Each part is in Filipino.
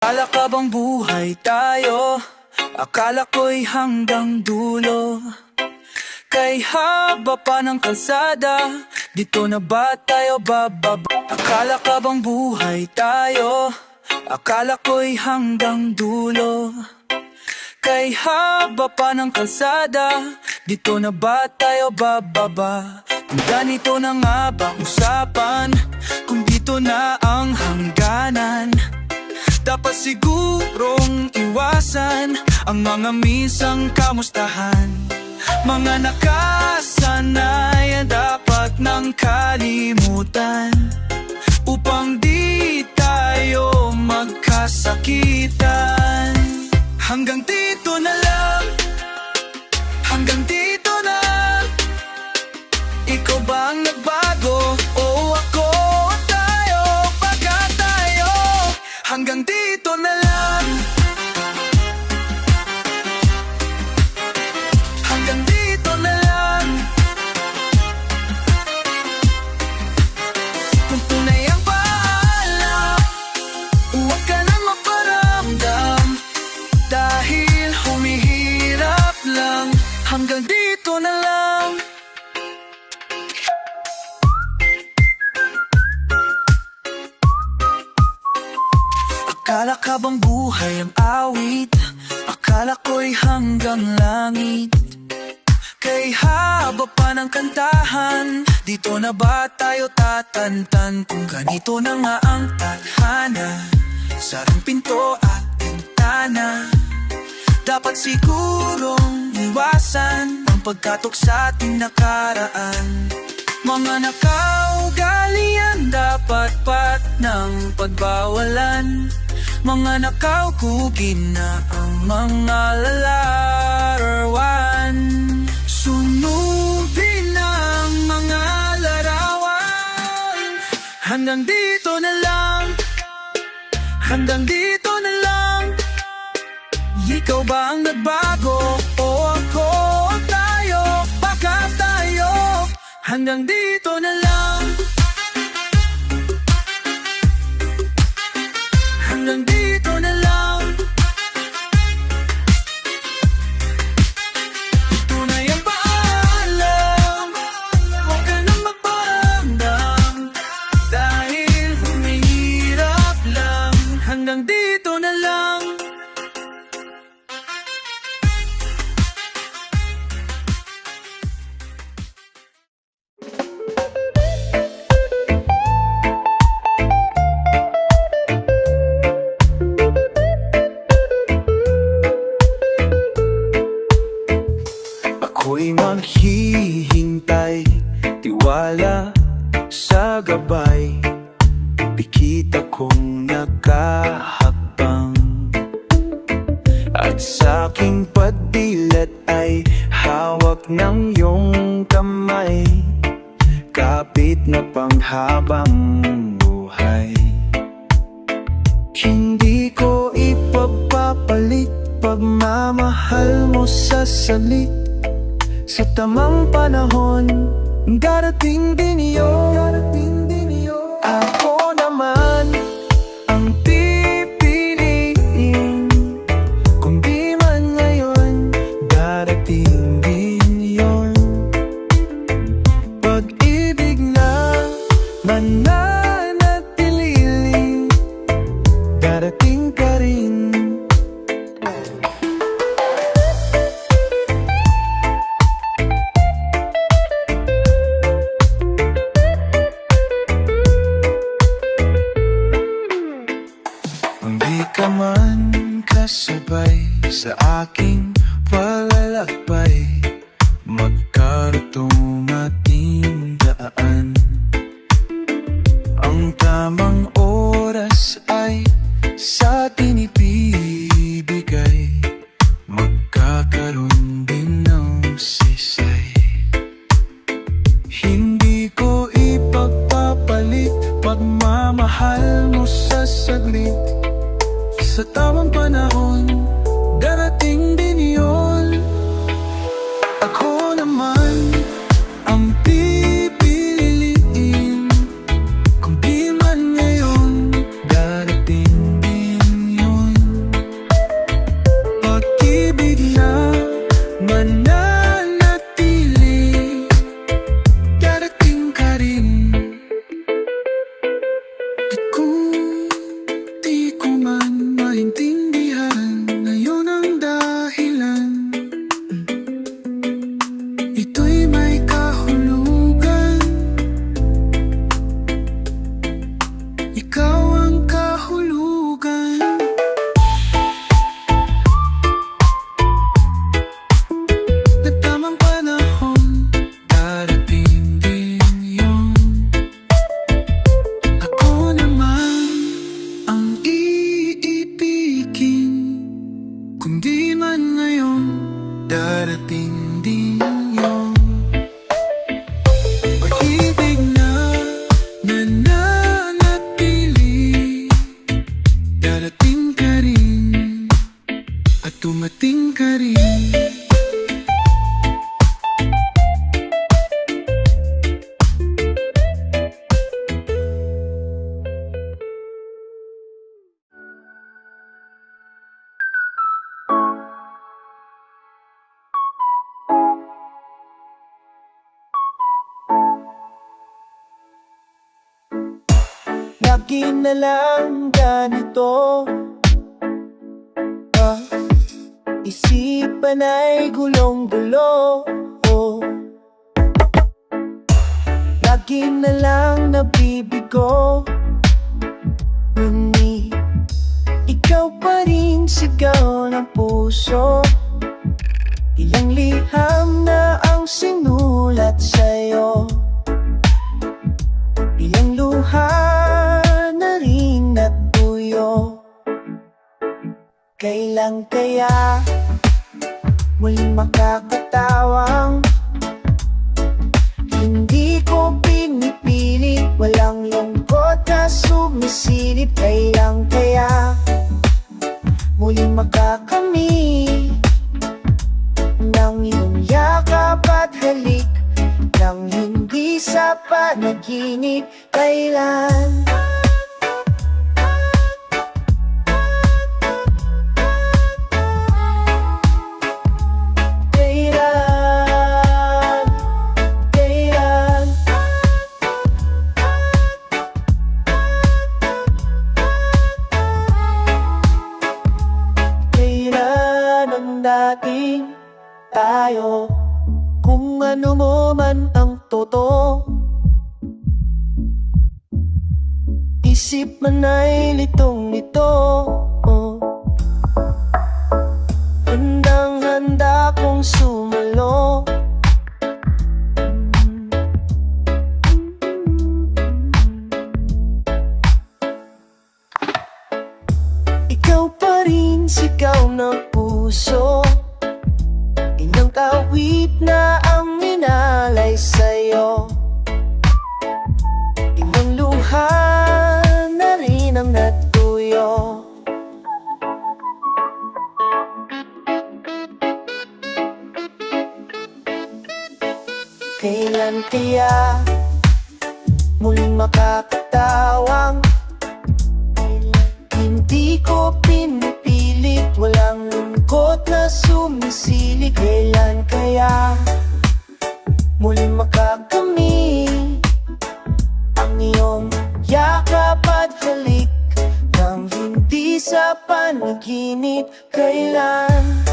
Akala ka bang buhay tayo? Akala ko'y hanggang dulo. Kay haba pa ng kalsada, dito na ba tayo bababa? Akala ka bang buhay tayo? Akala ko'y hanggang dulo. Kay haba pa ng kalsada, dito na ba tayo bababa? Kung ganito na nga ba usapan, kung dito na ang hangganan, dapat sigurong iwasan ang mga misang kamustahan. Mga nakasanayan dapat nang kalimutan, upang di tayo magkasakitan. Hanggang dito na lang, hanggang dito na. Ikaw ba ang nagbago? O ako o tayo? Baka tayo hanggang dito na lang. Hanggang dito na lang. Kung tunay ang paalam, huwag ka nang maparamdam, dahil humihirap lang. Hanggang dito na lang. Akala ka bang buhay ang awit? Akala ko'y hanggang langit. Kay haba pa ng kantahan, dito na ba tayo tatantan? Kung ganito na nga ang tadhana, sarang pinto at bintana, dapat sigurong iwasan ang pagkatok sa ating nakaraan. Mga nakaugalian dapat pat ng pagbawalan, mga nakaugugin na ang mga larawan. Sunubin ang mga larawan. Hanggang dito na lang, hanggang dito na lang. Ikaw ba ang nagbago? O ako o tayo? Baka tayo hanggang dito na lang. Hanggang dito na lang. Tunay ang paalam, huwag ka nang magparamdam, dahil humihirap lang. Hanggang dito na lang. Ako'y maghihintay, tiwala sa gabay, pikit akong nakahakbang, at sa aking padilat ay hawak ng iyong kamay, kapit na panghabang buhay. Hindi ko ipapapalit pagmamahal mo sa salit. Sa tamang panahon, darating din yun. Ako naman ang pipiliin, kung di man ngayon, darating din yun. Pag-ibig na mananatili, darating ka rin. Di ka man kasabay sa aking palalakbay, magkaratong ating daan. Ang tamang oras ay sa atin ibibigay, magkakaroon din ng sisay. Hindi ko ipagpapalit pagmamahal mo sa saglit. Sa tamang panahon, darating din yun. Ako naman ang pipiliin, kung di man ngayon, darating din yun. dumating ka rin. Lagi na lang ganito, isipan ay gulong-gulo, lagi na lang nabibigo, ngunit ikaw pa rin sigaw ng puso. Ilang liham na ang sinulat sa'yo, ilang luha na rin natuyo. Kailan kaya muling makakatawang hindi ko pinipilit, walang lungkot na sumisilip. Kailan kaya muling makakamit ng iyong yakap at halik, nang hindi sa panaginip. Kailan dating tayo, kung ano mo man ang totoo, isip man ay litong-lito, handang-handa kong sumulo. Ikaw pa rin sigaw ng puso, ilang kawit na ang minalay sa'yo, ilang luha na rin ang natuyo. Kailan kaya muling makakatawang hindi ko pinipilit, walang lungkot na sumisilip. Kailan kaya muling makakamit ang iyong yakap at halik, nang hindi sa panaginip. Kailan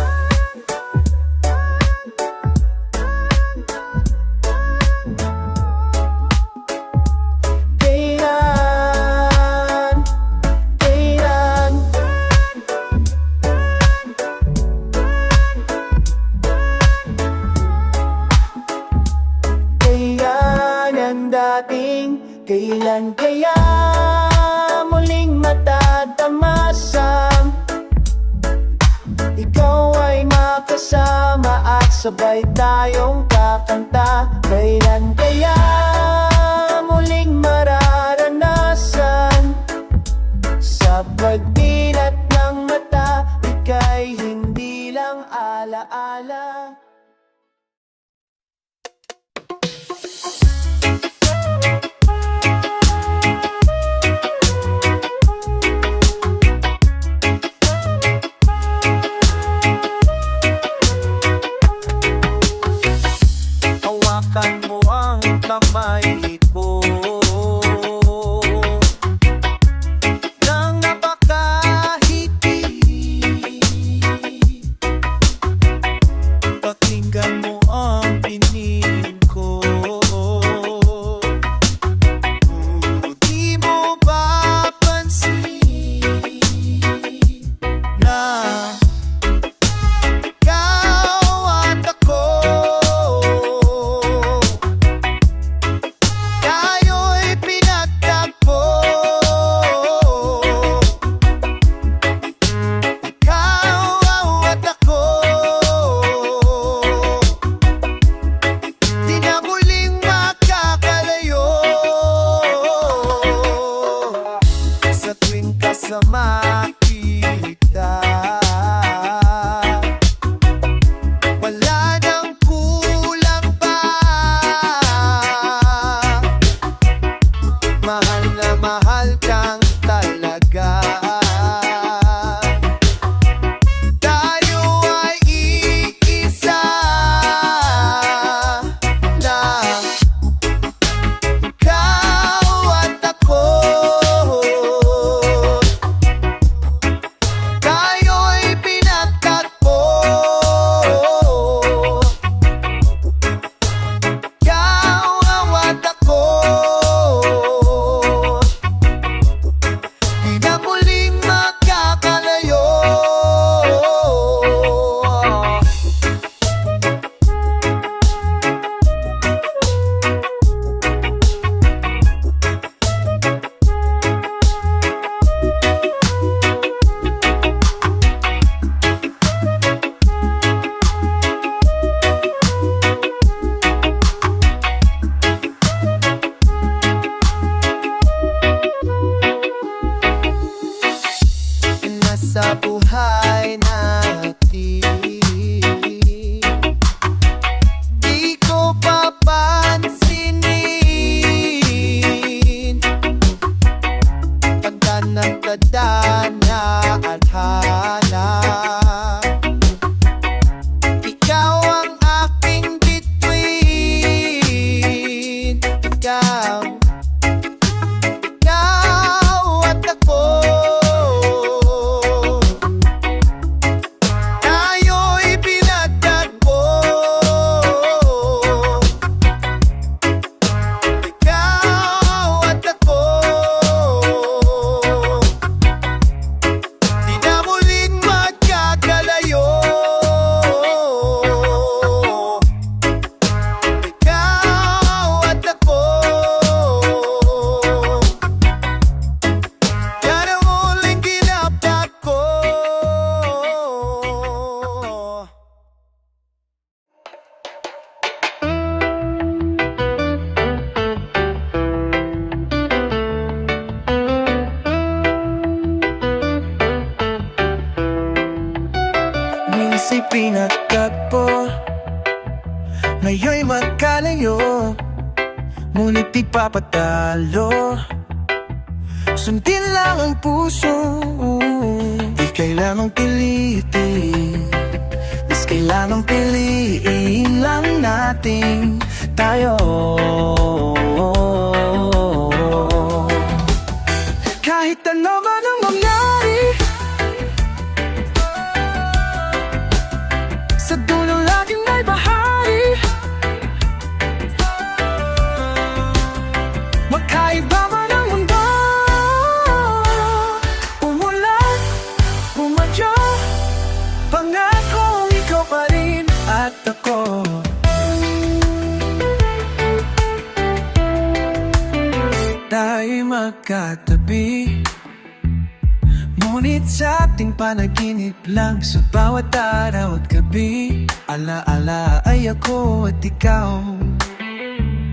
kailan kaya muling matatamasa, ikaw ay makasama at sabay tayong kakanta. Kailan kaya muling mararanasan, sa pagdilat ng mata, ika'y hindi lang alaala. Hawakan mo ang kamay ko nang napakahiti, sa buhay natin. Di ko papansinin pagka nagdadana at hanap. Ikaw ang aking bituin. Ikaw at ako. Tayo'y pinagtagpo. Ikaw at ako. Di na muling magkakalayo. Ikaw at ako. Yan ang muling kinaptak ko. Minsan'y pinagtagpo, ngayon'y magkalayo. Ngunit di papatalo, sundin lang ang puso. Di kailangang pilitin, mas kailangang piliin lang natin tayo. Kahit ano man ang mangyari, sa dulo laging may bahari. Magkaiba man ang mundo, umulan, bumadyo, pangakong ikaw pa rin at ako. Tayo'y magkatabi, ngunit sa ating panaginip lang. Sa bawat araw at gabi, alaala ay ako at ikaw.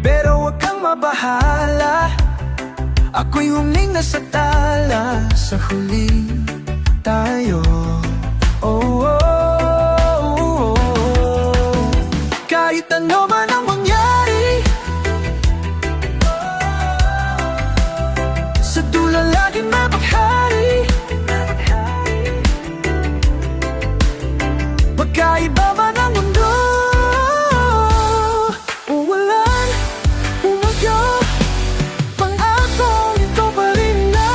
Pero wag kang mabahala, ako'y huling nasa tala. Sa huli tayo. Oh, oh, oh, oh. Kahit ano man ang mangyari, sa dulo laging mapaghari. Magkaiba man ang mundo, uwalan, umagyo, pang-akong ito pa rin na.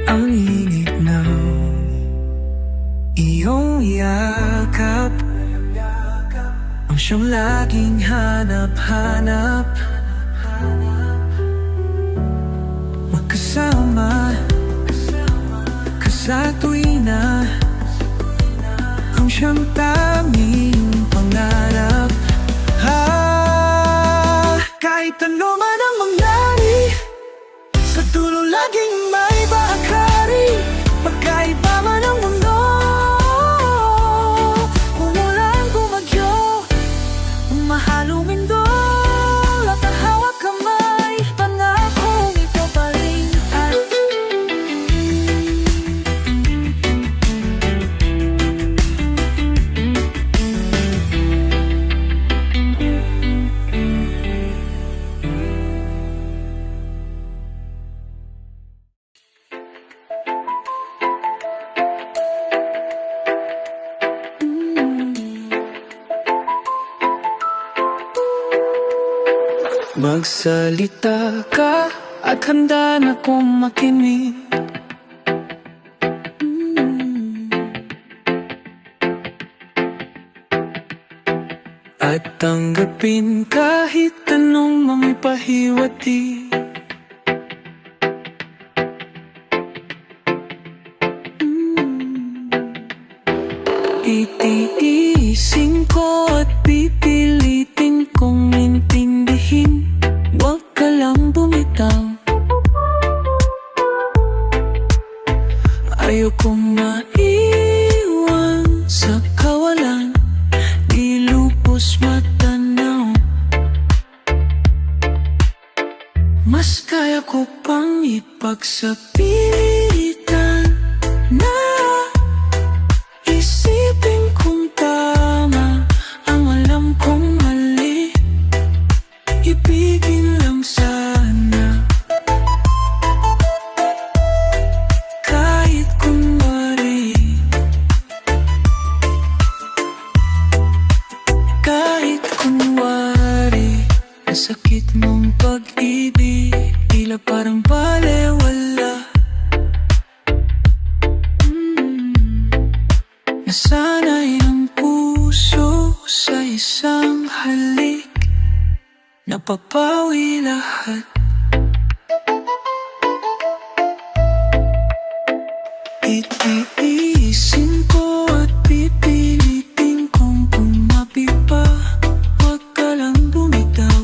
Ang init ng iyong yakap, ang siyang laging hanap-hanap. Magkasama ka sa tuwina, ang siyang tanging pangarap. Kahit ano man ang mangyari, sa dulo laging may bahagari. Magkaiba man ang mundo, umulan, bumagyo, mahalong indol at ang hawak kamay. Pangakong ito pa rin at magsalita ka at handa na kong makinig. At tanggapin kahit anong mga pahiwati. Itiisin ko at pipilitin kong intindihin. Huwag ka lang bumitaw. Ayokong maiwan sa kawalan. pagsapilitan na isipin kong tama ang alam kong mali. Ibigin lang sana kahit kunwari, kahit kunwari. Ang sakit mong pag-ibig, tila parang balewala. Nasanay ang puso sa isang halik, napapawi lahat. Itiisin ko at pipilitin kong tumabi pa. Huwag ka lang bumitaw.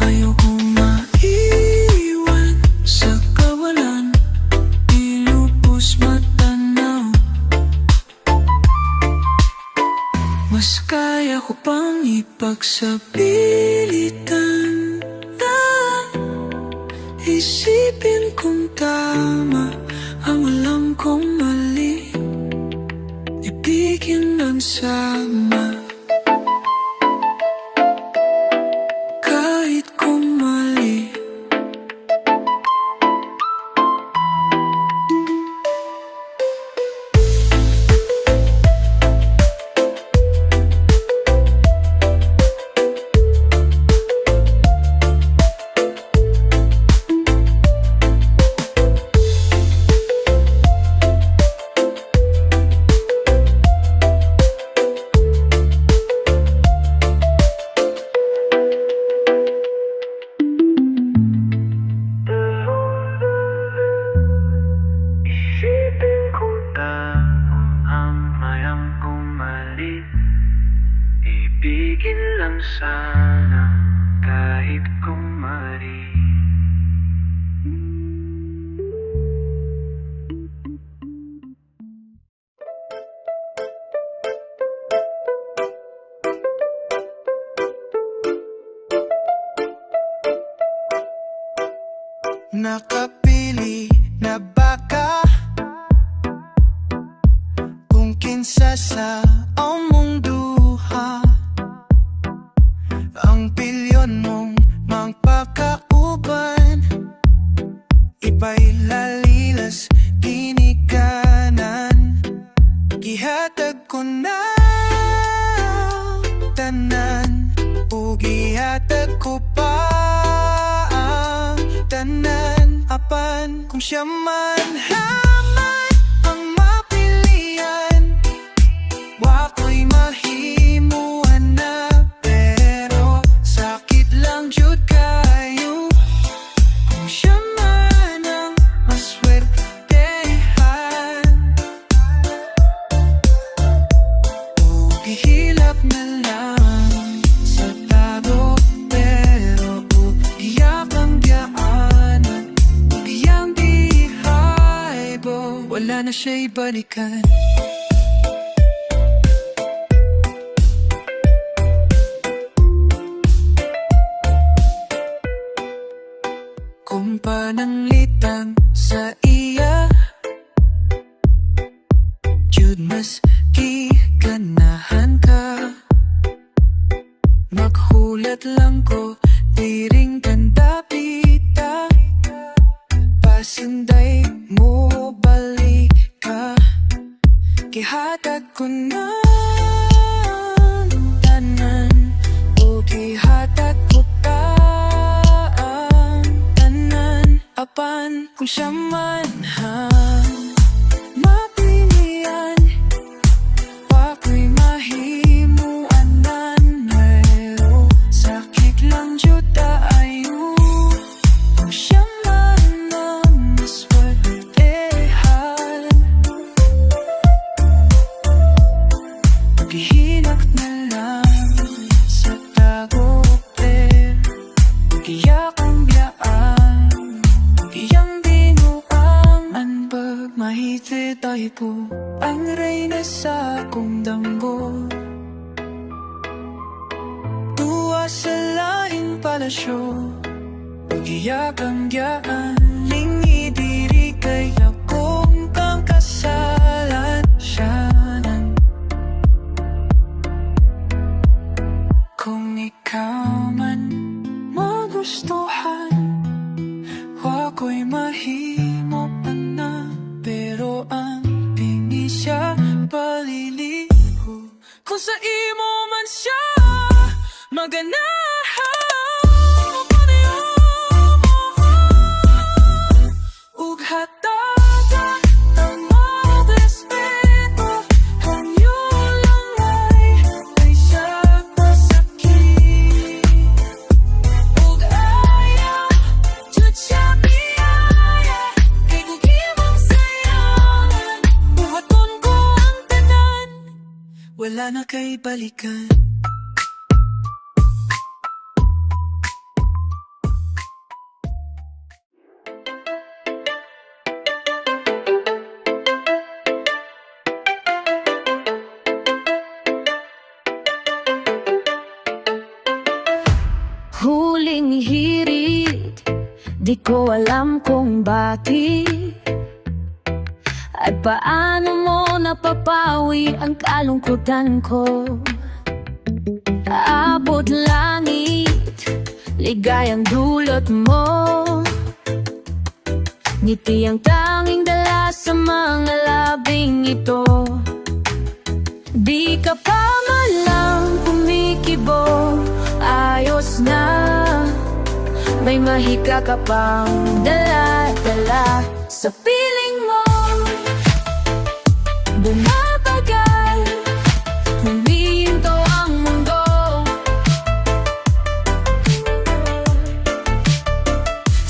Ayokong maiwan sa kawalan, ilubos matanaw. Mas kaya ko pang ipagsapilitan na isipin kong tama ang alam kong mali. Ibigin lang sama kahit kung mali. Isipin ko ang mayang kong mali. Ibigin lang sana kahit kung mali. Nakapili na baka kung kinsa sa among duha. Ang pilyon mong magpakauban, iba'y lalilas ginikanan. Gihatag ko na tanan, o gihatag ko pa tanan. Apan kung siya man haman ang mapilian, wa ko'y mahimuan na. Pero sakit lang jud kayo kung siya man ang maswertehan. O gihilap na lang sa tago, pero o giyak ang giyaanan. Giyang dihaybo, wala na siya'y balikan. Kung pananglitang sa iya, jud mas giganahan ka. Maghulat lang ko, tiring kandapita. Pasinday mo balik ka, gihatag ko na tanan, o gihatag ko pa ang tanan. Apan kung siya man mapilian, wa ko'y mahimuan nan. Pero sakit lang jud ayo kung siya man ang maswertehan. Gihinak na lang sa tago, pero giyak ang biyaan. Giyang binuang anbag, mahiti tayo po ang reyna sa akong damgo. Tuwa sa laing palasyo, Iyak ang giyaan Lingi diri kay akong kang kasalan siyanan. Kung ikaw man magustuhan, wako'y mahimo man na. Pero ang pingi siya paliliho. Kung sa imo man siya maganahan, ug hatagan ang mga respeto. Hanyo lang ay siya pasakit. Ug ayaw jud siya biyaya, kay kung imong sayangan, buhaton ko ang tanan, wala na kay balikan. Huling hirit, di ko alam kung bakit at paano mo napapawi ang kalungkutan ko. Abot langit, ligayang dulot mo, ngiti ang tanging dala sa mga labing ito. Di ka pa man lang kumikibo, ayos na, may mahika ka pang dala-dala sa piling mo. Bumabagal, humihinto ang mundo,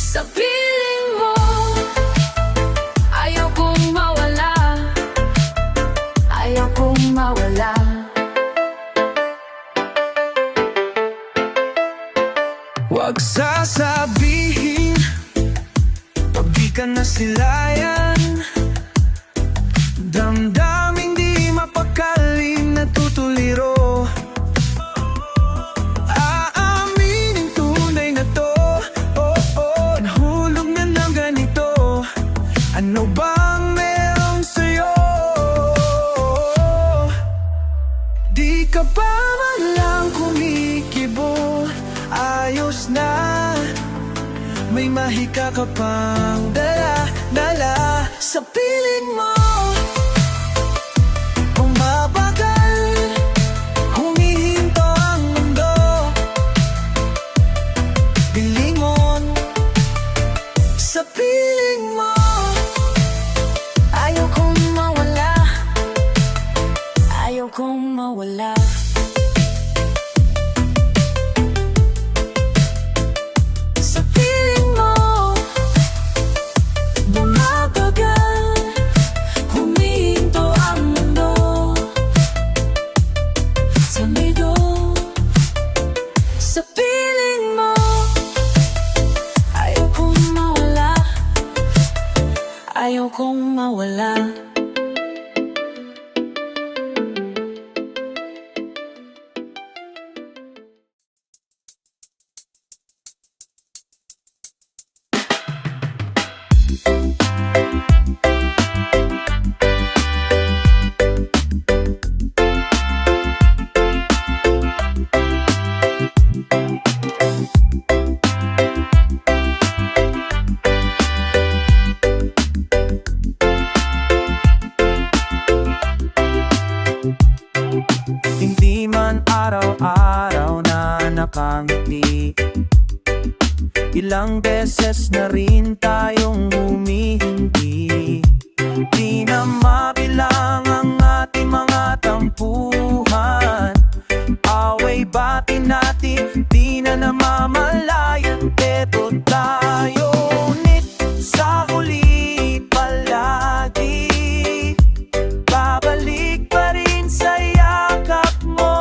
sa piling mo. Ayaw kong mawala, ayaw kong mawala. Huwag sasabihin pag di ka nasilayan, damdaming di mapakaling natutuliro. Aaminin tunay na to, oh, nahulog na ng ganito. Ano bang meron sa'yo? Di ka pa man lang kumikibo, ayos na, may mahika ka pang dala-dala sa piling mo. Bumabagal, humihinto ang mundo, bilingon sa piling mo. Ayaw kong mawala, ayaw kong mawala. Sa piling mo, bumabagal, humihinto ang mundo, sa medo. Sa piling mo, Ayaw kong mawala, ayaw kong mawala. hindi man araw-araw na nakangiti, ilang beses na rin tayong humihindi. Di na mabilang ang ating mga tampuhan, away bati natin, di na namamalayan. Eto tayo, ngunit sa huli palagi, babalik pa rin sa yakap mo.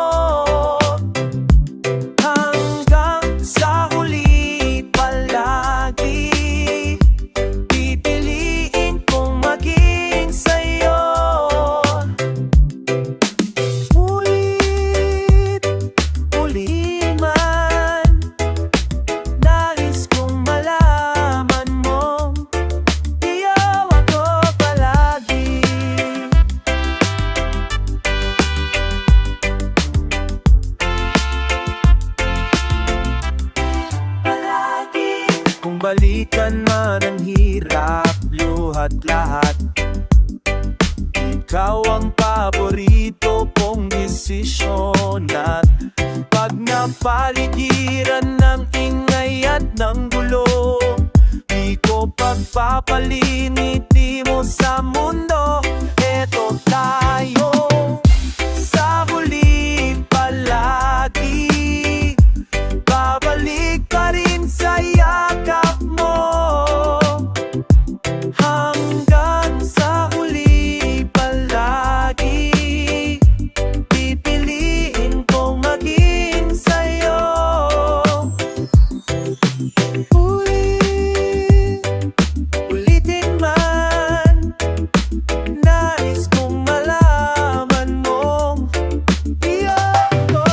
Hanggang sa huli palagi, pipiliin kong maging lahat. Ikaw ang paborito kong desisyon at pag napaligiran ng ingay at ng gulo, di ko pagpapaliniti mo sa mundo. Eto tayo sa huli palagi, babalik pa rin sa yakap mo. Hanggang sa huli palagi, pipiliin kong maging sa'yo. Ulitin man, nais kong malaman mong iyoko.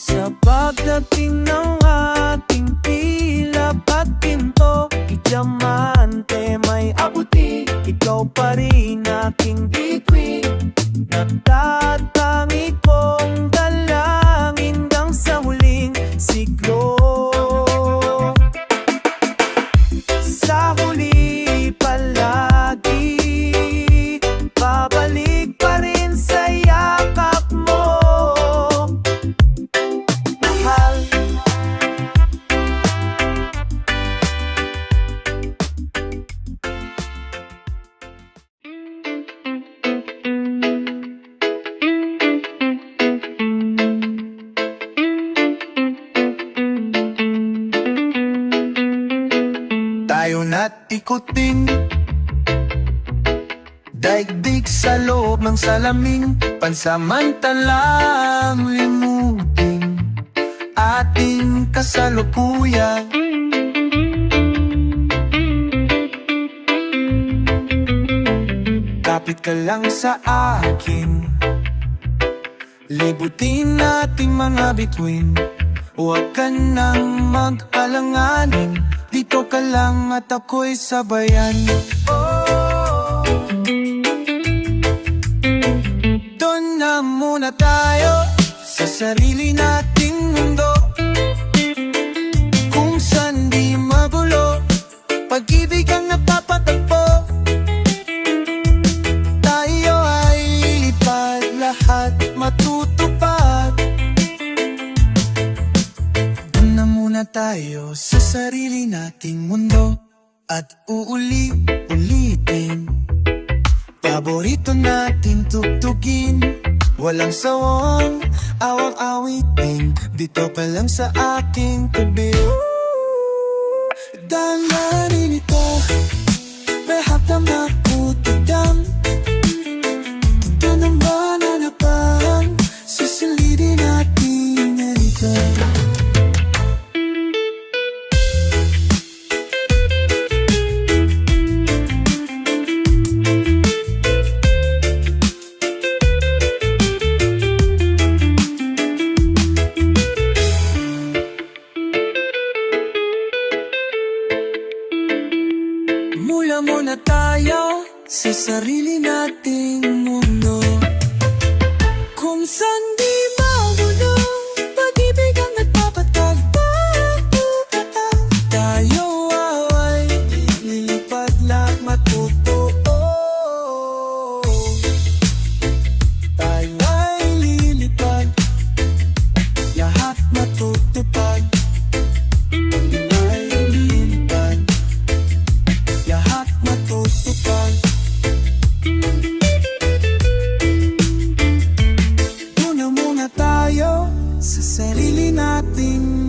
Sa pagdating ng ating pila at pinto, diamante may abuti, ikaw pa rin aking bituin. Natatangi kong dalangin hanggang sa huling siglo. Sa huli palagi, babalik pa rin sa yakap mo. Mahal, Tayo na't ikutin daigdig sa loob ng salamin, pansamantalang limutin ating kasalukuyan. Kapit ka lang sa akin, libutin nating mga bituin. Huwag ka nang mag-alanganin, dito ka lang at ako'y sabayan. Doon na muna tayo sa sarili nating mundo, kung saan di magulo, pag-ibig ang napapatagpo. Tayo ay lilipad, lahat matutupad. Doon na muna tayo sa sarili nating mundo at uuli-ulitin. Paborito natin tugtugin, walang sawang awang-awitin. Dito pa lang sa aking tabi. Dalanin ito, behap na makutagdang. Dito naman hanapan, sisilidin natin narito. Mula muna tayo sa sarili nating mundo, kung saan di magulo, pag-ibig ang nagpapatagpag. Tayo ay lilipad lang matutuo. Tayo ay lilipad, lahat matutupad. Ay lilipad, lahat matutupad. Doon na muna tayo sa sarili nating